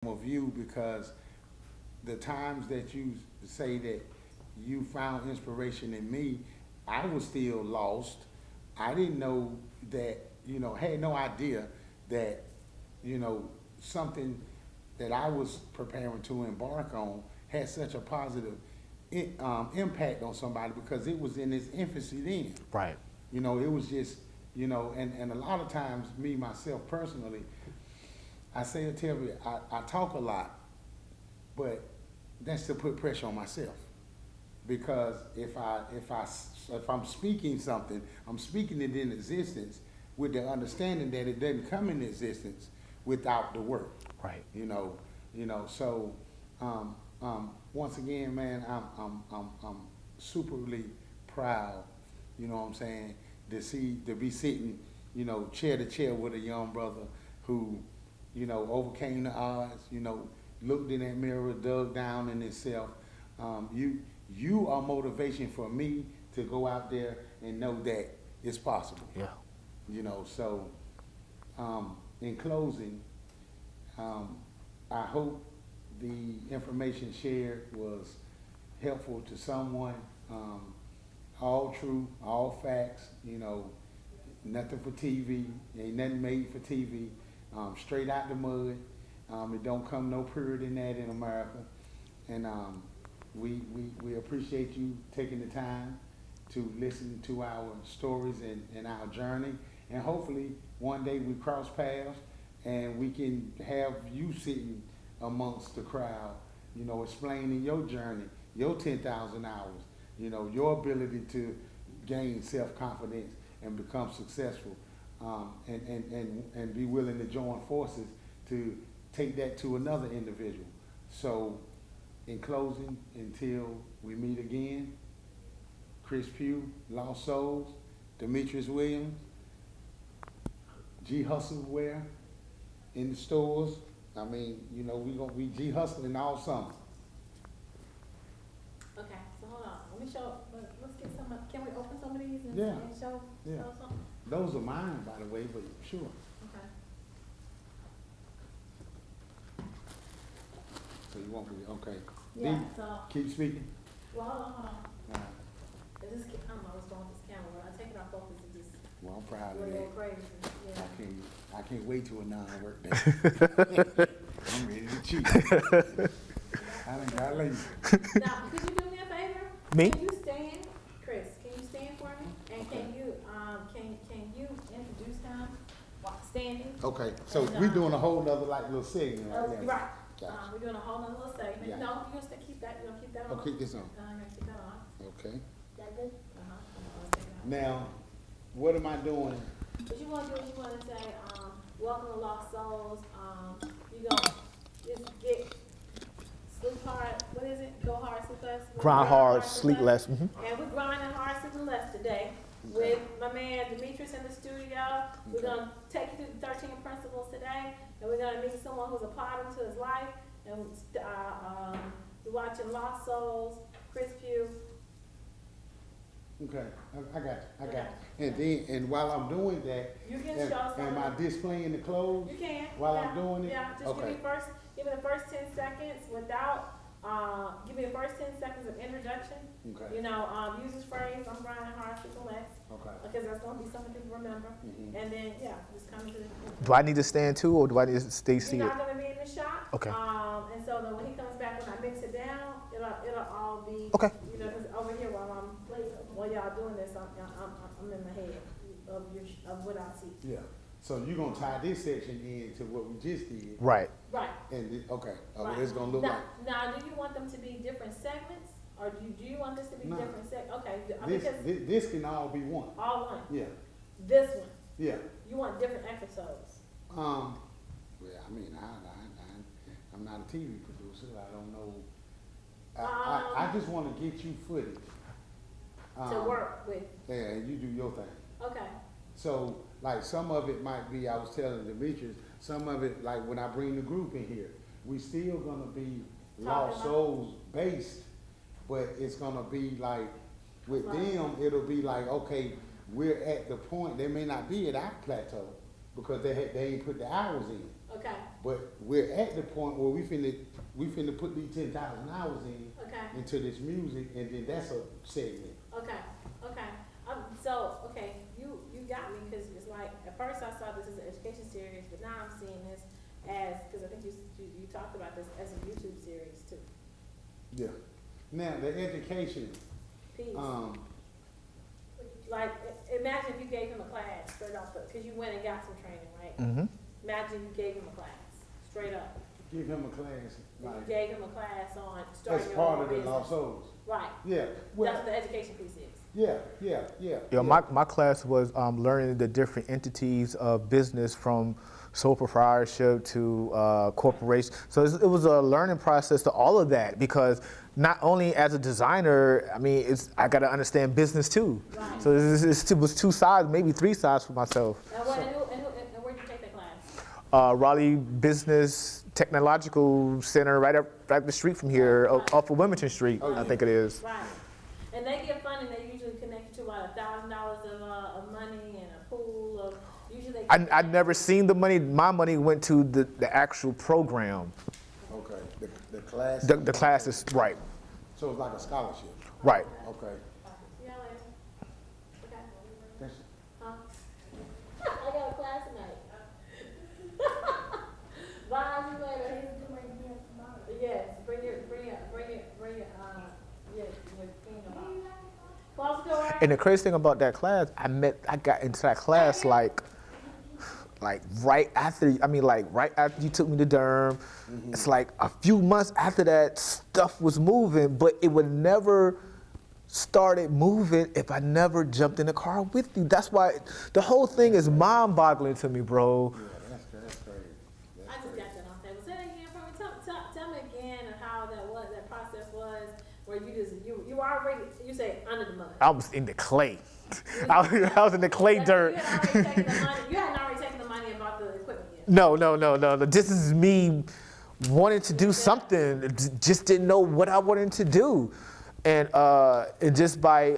of you because the times that you say that you found inspiration in me, I was still lost. I didn't know that, had no idea that, something that I was preparing to embark on had such a positive impact on somebody because it was in its infancy then. Right. It was just, and a lot of times, me, myself personally, I say to tell you, I talk a lot, but that's to put pressure on myself. Because if I'm speaking something, I'm speaking it in existence with the understanding that it doesn't come in existence without the work. Right. So once again, man, I'm superly proud. You know what I'm saying? To be sitting, chair to chair with a young brother who, overcame the odds. Looked in that mirror, dug down in itself. You are motivation for me to go out there and know that it's possible. Yeah. So in closing, I hope the information shared was helpful to someone. All true, all facts, nothing for TV, ain't nothing made for TV, straight out the mud. It don't come no purer than that in America. And we appreciate you taking the time to listen to our stories and our journey. And hopefully one day we cross paths and we can have you sitting amongst the crowd, explaining your journey, your 10,000 hours, your ability to gain self-confidence and become successful, and be willing to join forces to take that to another individual. So in closing, until we meet again, Chris Pugh, Lost Souls, Demetrius Williams, G Hustle Wear in the stores. I mean, we gonna be G Hustling all summer. Okay, so hold on. Let me show. Let's get some. Can we open some of these and, Yeah. and show something? Those are mine, by the way, but sure. Okay. So you want me to, okay. Yeah. D, So keep speaking. well, hold on. All right. I don't know what's wrong with this camera. When I take it off focus, it just Well, I'm proud go of a that. little crazy. Yeah. I can't wait to a non-work day. I'm ready to cheat. I done got lazy. Now, could you do me a favor? Me? Can you stand, Chris? Can you stand for me? And can you introduce them while standing? Okay, so And, we doing a whole nother little segment right now. Right. Gotcha. We're doing a whole nother little segment. Yeah. No, you're gonna keep that. You're gonna keep that on. Oh, keep this on. You're gonna keep that on. Okay. That good? Let's take it out. Now, what am I doing? What you wanna do is you wanna say, welcome to Lost Souls, you gonna just get, sleep hard, what is it? Go hard, sleep less? Grind hard, sleep less. And we're grinding hard, sleeping less today with my man Demetrius in the studio. We're gonna take you through the 13 principles today, and we're gonna meet someone who's applied them to his life, and we're watching Lost Souls, Chris Pugh. Okay, I got you. And then, and while I'm doing that, You can show am I something. displaying the clothes? You can. While yeah, I'm doing it? Yeah, just Okay. give me the first 10 seconds without, give me the first 10 seconds of introduction. Okay. Use this phrase, I'm grinding hard, sleeping less, Okay. because that's gonna be something to remember. Mhm. And then, yeah, just come to the. Do I need to stand too, or do I need to stay You're seated? not gonna be in the shot. Okay. And so then when he comes back, when I mix it down, it'll all be. Okay. 'Cause over here while y'all doing this, I'm in my head of what I see. Yeah, so you're gonna tie this section in to what we just did, Right. Right. and okay, Right. it's gonna look Now, do you want them to be different segments, or do you want this to be No. different okay, like, because this can all be one, all one, yeah, this one, yeah. you want different episodes. Well, I mean, I'm not a TV producer, I don't know. I just wanna get you footage. To work with, Yeah, and you do your thing. okay, So, like, some of it might be, I was telling Demetrius, some of it, like, when I bring the group in here, we still gonna be Lost about- Souls based, but it's gonna be like, with Right. them, it'll be like, okay, we're at the point, they may not be at our plateau, because they ain't put the hours in. okay, But we're at the point where we finna put these 10,000 hours in Okay. into this music, and then that's a segment. Okay. Okay, you got me, because it's like, at first I saw this as an education series, but now I'm seeing this as, because I think you talked about this as a YouTube series too. Yeah. Now, the education, Piece. Like, imagine if you gave him a class straight off because you went and got some training, right? Mm-hmm. Imagine you gave him a class, straight up. give him a class, You like, gave him a class on starting as your part own of the business. lost souls. Right, Yeah, that's well, what the education piece is. yeah. Yeah, my class was learning the different entities of business, from sole proprietorship to corporation. So it was a learning process to all of that, because not only as a designer, I mean, I got to understand business too. Right. So it was two sides, maybe three sides for myself. And where did you take that class? Raleigh Business Technological Center, right up the street from here, off of Wilmington Street, Oh, yeah. I think it is. Right. And they get funding, they usually connect you to about $1,000 of money and a pool of, usually they. I'd never seen the money. My money went to the actual program. Okay, the class. The classes, right, So it's like a scholarship. right. Okay. See y'all later. Okay. That's, Huh? I got a class tonight. Bye, see you later. Yes, bring your, yes, with kingdom. Close the door. And the crazy thing about that class, I got into that class like right after you took me to Durham. It's like a few months after that, stuff was moving, but it would never started moving if I never jumped in the car with you. That's why the whole thing is mind-boggling to me, bro. yeah, that's crazy. I just got that off there. Say that again for me. Tell me again of how that process was, where you already, you say under the mud. I was in the clay. I was in the clay dirt. You hadn't already taken the money and bought the equipment yet. No. This is me wanting to do something, just didn't know what I wanted to do. And just by,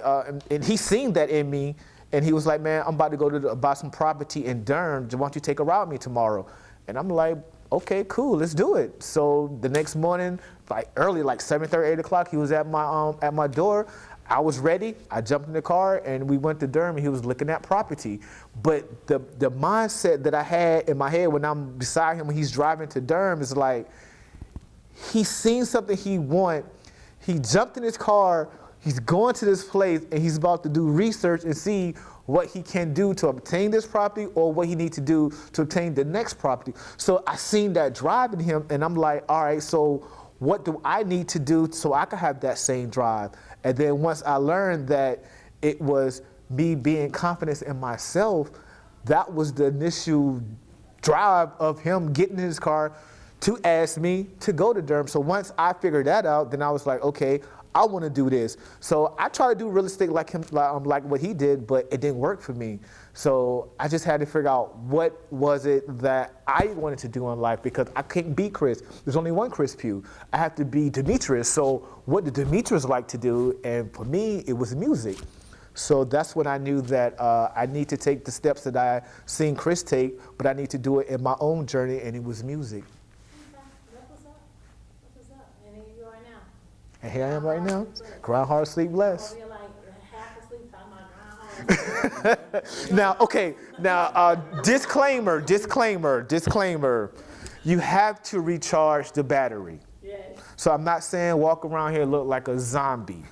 and he seen that in me, and he was like, man, I'm about to go to buy some property in Durham. Why don't you take a ride with me tomorrow? And I'm like, okay, cool, let's do it. So the next morning, like early, like 7:30, 8 o'clock, he was at my door. I was ready. I jumped in the car and we went to Durham. And he was looking at property. But the mindset that I had in my head when I'm beside him when he's driving to Durham is like, he's seen something he want. He jumped in his car. He's going to this place and he's about to do research and see what he can do to obtain this property or what he needs to do to obtain the next property. So I seen that drive in him and I'm like, all right, so what do I need to do so I can have that same drive? And then once I learned that it was me being confident in myself, that was the initial drive of him getting in his car to ask me to go to Durham. So once I figured that out, then I was like, okay, I want to do this. So I try to do real estate like him, like what he did, but it didn't work for me. So I just had to figure out what was it that I wanted to do in life, because I couldn't be Chris. There's only one Chris Pugh. I have to be Demetrius. So what did Demetrius like to do? And for me, it was music. So that's when I knew that I need to take the steps that I seen Chris take, but I need to do it in my own journey, and it was music. That's what's up. That's what's up. And here you are now. And here I am right now, grind hard, sleep less. Over here like half asleep talking about ground hard. Now, disclaimer. You have to recharge the battery. Yes. So I'm not saying walk around here look like a zombie.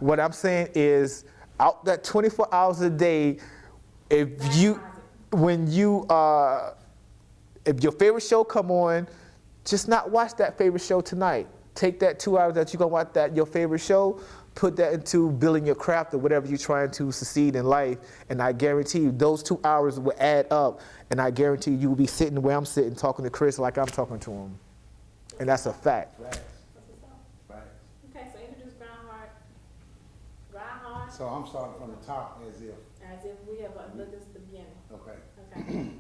What I'm saying is, out that 24 hours a day, if your favorite show come on, just not watch that favorite show tonight. Take that 2 hours that you're gonna watch your favorite show, put that into building your craft or whatever you're trying to succeed in life, and I guarantee you those 2 hours will add up, and I guarantee you will be sitting where I'm sitting talking to Chris like I'm talking to him. And that's a fact. right, That's what's up. right. Okay, so introduce ground hard. Ground hard, So I'm starting from the top as if, as if we have looked at the beginning. okay. Okay.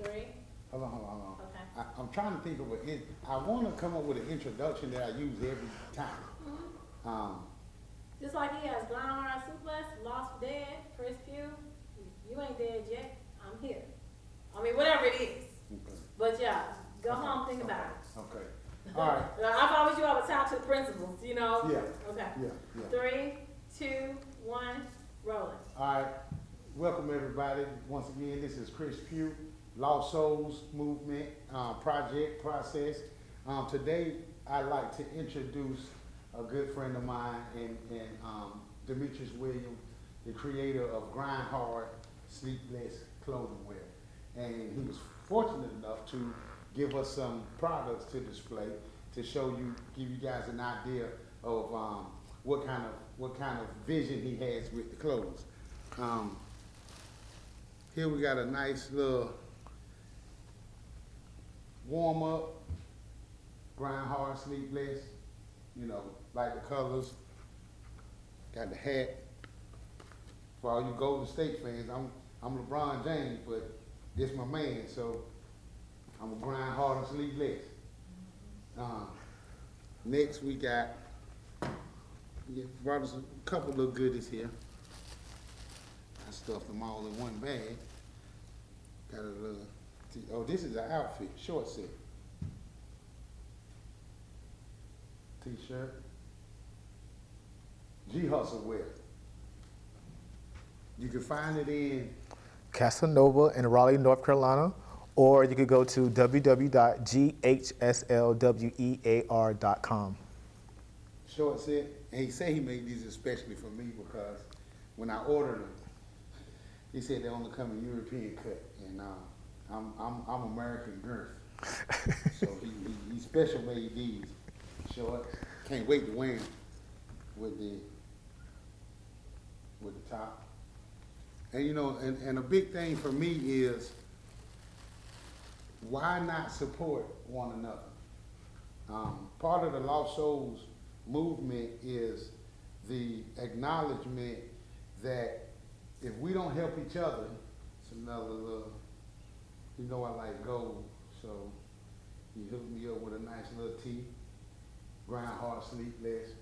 3. Hold on. Okay. I'm trying to think of I want to come up with an introduction that I use every time. Just like he has ground hard, suplex, lost for dead, Chris Pugh. You ain't dead yet. I'm here. I mean, whatever it is. But yeah, go home, think about it. Okay, all right, I promise you I will talk to the principals, you know? yeah, Okay. yeah. 3, 2, 1, rolling. All right, welcome everybody. Once again, this is Chris Pugh, Lost Souls Movement Project Process. Today, I'd like to introduce a good friend of mine and Demetrius Williams, the creator of Grind Hard, Sleep Less clothing wear. And he was fortunate enough to give us some products to display to show you, give you guys an idea of what kind of vision he has with the clothes. Here we got a nice little warm up, Grind Hard, Sleep Less. You know, like the colors. Got the hat. For all you Golden State fans, I'm LeBron James, but this my man, so I'm gonna grind hard and sleep less. Next we got, brought us a couple of goodies here. I stuffed them all in one bag. Got a little, oh, this is an outfit, short set. T-shirt. G-Hustle wear. You can find it in Casanova in Raleigh, North Carolina, or you could go to www.ghslwear.com. short set. And he said he made these especially for me because when I ordered them, he said they only come in European cut, and I'm American girth, so he special made these shorts. Can't wait to wear them with the top. And you know, and a big thing for me is why not support one another? Part of the Lost Souls movement is the acknowledgement that if we don't help each other, it's another little, you know I like gold, so he hooked me up with a nice little tee, Grind Hard, Sleep Less.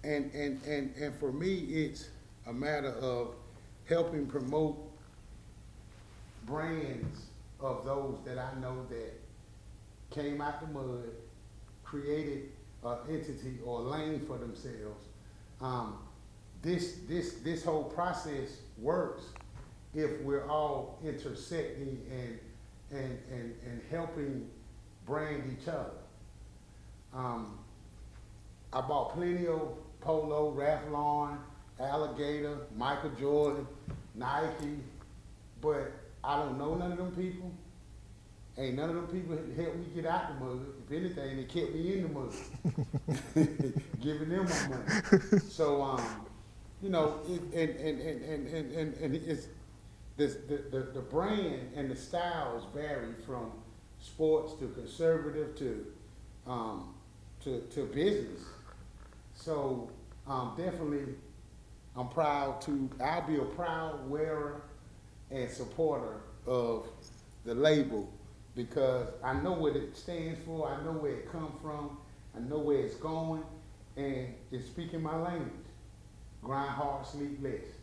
And for me, it's a matter of helping promote brands of those that I know that came out the mud, created an entity or lane for themselves. This whole process works if we're all intersecting and helping brand each other. I bought plenty of Polo, Ralph Lauren, Alligator, Michael Jordan, Nike, but I don't know none of them people. Ain't none of them people helped me get out the mud. If anything, they kept me in the mud, giving them my money. So, you know, and it's the brand and the styles vary from sports to conservative to business. So, definitely, I'll be a proud wearer and supporter of the label because I know what it stands for, I know where it comes from, I know where it's going, and it's speaking my language. Grind hard, sleep less.